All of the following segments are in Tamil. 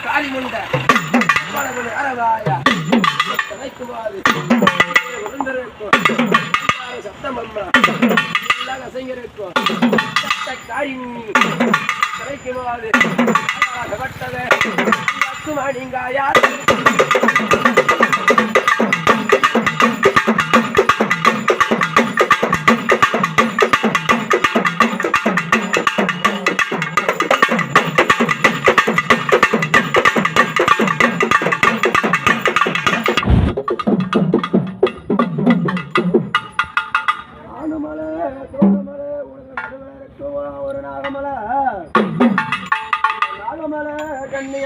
காளிமுண்ட அரவாயா சப்தம் அம்மா அசைங்கிருக்கும் காளிமி கிடைக்குமாறு பட்டதை நீங்க யார்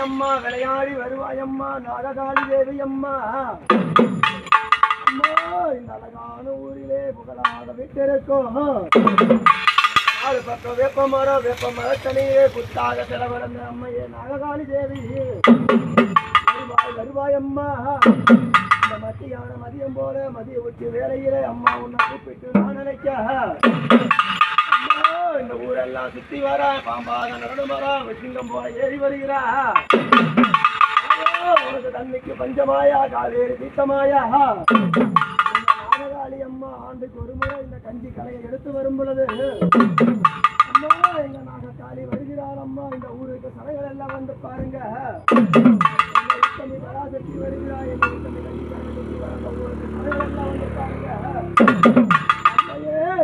அம்மா விளையாடி வருவாயம்மா நாககாளி தேவி அம்மா அம்மா இந்த அழகான ஊரிலே புகழாக விட்டிருக்கும் நாலு பக்கம் வேப்பமரத்தனையே புத்தாக சிலவரந்த அம்மையே நாககாளி தேவி வருவாயம்மா இந்த மதியம் போல மதிய உச்சி வேலையிலே அம்மா உன்னை கூப்பிட்டு நான் நினைக்க இந்த ஊரெல்லாம் சுத்தி வர பாம்பாக நடுமரா சிங்கம் போல ஏறி வருகிறா உனக்கு தண்ணிக்கு பஞ்சமாயா காவேரி தீர்த்தமாயா நாககாளி அம்மா ஆண்டுக்கு ஒரு முறை இந்த கஞ்சி கலையை எடுத்து வரும் பொழுது அம்மா எங்க நாககாளி வருகிறார் அம்மா இந்த ஊருக்கு சடைகள் எல்லாம் வந்து பாருங்க பராசக்தி வருகிறா எங்க கஞ்சி கலை ஊருக்கு சடைகள் எல்லாம் வந்து பாருங்க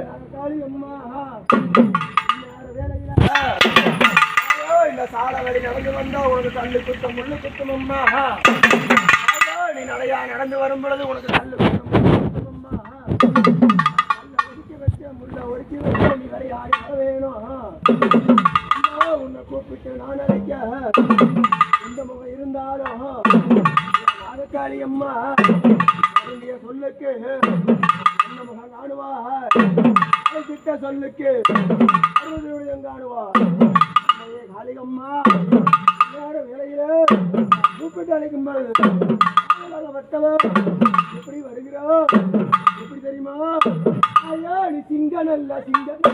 நாககாளி அம்மா இந்த சாலவடி நடந்து வந்தா உனக்கு தள்ளு குத்தம் முள்ளு குத்தம் அம்மா நீ நடையா நடந்து வரும் பொழுது உனக்கு தள்ளு குத்தம் அம்மா ஒதுக்கி வச்ச முள்ள ஒதுக்கி வச்ச நீ விளையாடி வர வேணும் உன்னை கூப்பிட்டு நான் நினைக்க இந்த முகம் இருந்தாலும் நாககாளி அம்மா சொல்லுக்கு இந்த முகம் காணுவா திட்ட சொல்லுக்கு காணுவா காளிகம்மா வேலையில கூப்பிட்டு அழைக்கும் எப்படி வருகிறோம் எப்படி தெரியுமா ஐயா நீ சிங்கன் அல்ல சிங்கன்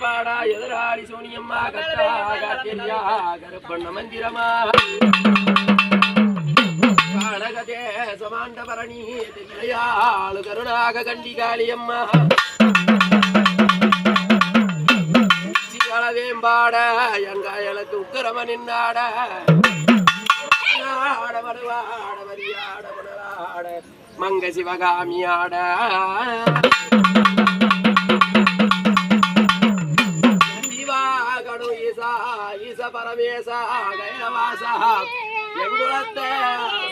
பாடா எதிராளி சோனியம்மா கட்டா காத்திரியா கருப்பண்ண மந்திரமா கானகதே சமாண்ட பரணி தில்லையாளு கருணாக கண்டி காளியம்மா வேம்பாட எங்காயலுக்கு உக்கரம நின்னாட மங்க சிவகாமியாட கணு ஈசா ஈச பரமேசா கைலவாசா எங்குலத்தை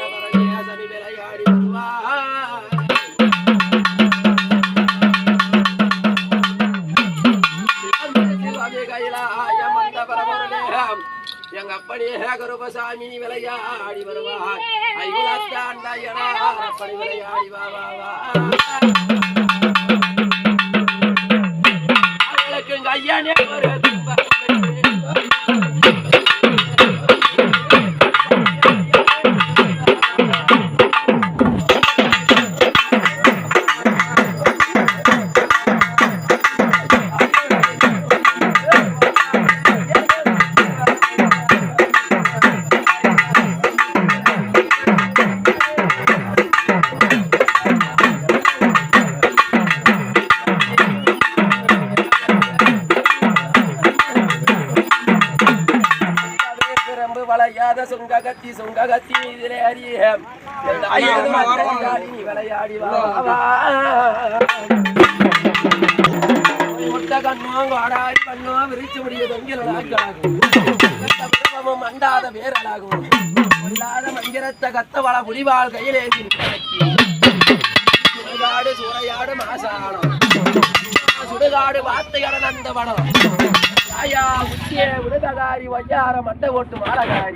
பரமேசனி விளையாடி வருவா எங்க அப்படியே கருப்பசாமி விளையாடி வருவார் அப்படி விளையாடி அவளுக்கு ஐயானே ஒரு வளையாத சுங்ககத்தி சுங்ககத்தி இதிலே அறிய விளையாடி முட்ட கண்ணும் வாடாடி கண்ணும் விரிச்சு முடிய தொங்கிலும் மண்டாத வேரலாகும் கொல்லாத மங்கிரத்த கத்த வள புலிவாள் கையிலேந்தி சுடுகாடு சூறையாடு மாசானம் சுடுகாடு வார்த்தையான அந்த வனம் ஆயா முக்கிய விடுதகாரி வையார மட்டை ஓட்டு மாலகாரி